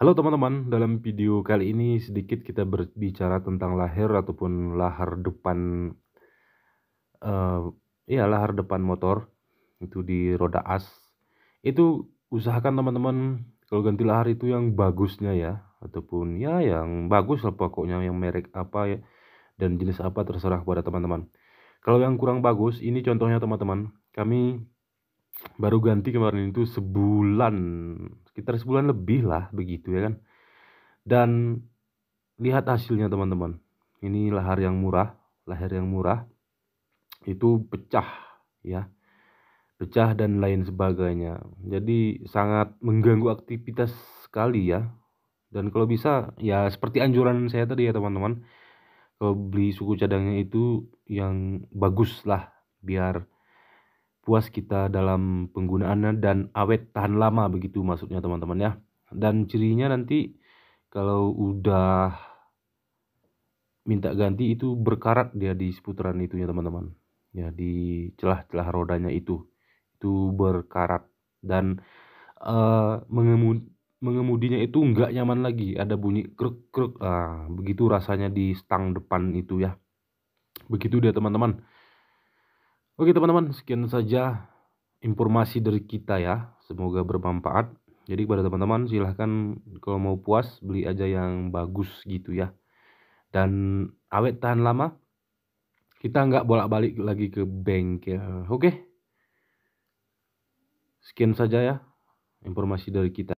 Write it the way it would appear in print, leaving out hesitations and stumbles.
Halo teman-teman, dalam video kali ini sedikit kita berbicara tentang lahar ataupun lahar depan, eee, lahar depan motor, itu di roda as. Itu usahakan teman-teman kalau ganti lahar itu yang bagusnya ya, ataupun ya yang bagus lah pokoknya, yang merek apa ya, dan jenis apa terserah kepada teman-teman. Kalau yang kurang bagus, ini contohnya teman-teman, kami baru ganti kemarin itu sebulan, sekitar sebulan lebih lah begitu ya kan. Dan lihat hasilnya teman-teman, ini lahar yang murah, itu pecah ya, pecah dan lain sebagainya. Jadi sangat mengganggu aktivitas sekali ya, dan kalau bisa ya seperti anjuran saya tadi ya teman-teman, kalau beli suku cadangnya itu yang bagus lah, biar puas kita dalam penggunaannya dan awet tahan lama begitu maksudnya teman-teman ya. Dan cirinya nanti kalau udah minta ganti itu berkarat dia di seputaran itunya teman-teman. Ya di celah-celah rodanya itu berkarat dan, mengemudinya itu nggak nyaman lagi, ada bunyi kruk kruk, begitu rasanya di stang depan itu ya. Begitu dia teman-teman. Oke teman-teman, sekian saja informasi dari kita ya, semoga bermanfaat. Jadi kepada teman-teman silahkan kalau mau puas beli aja yang bagus gitu ya, dan awet tahan lama. Kita nggak bolak-balik lagi ke bengkel. Oke, sekian saja ya informasi dari kita.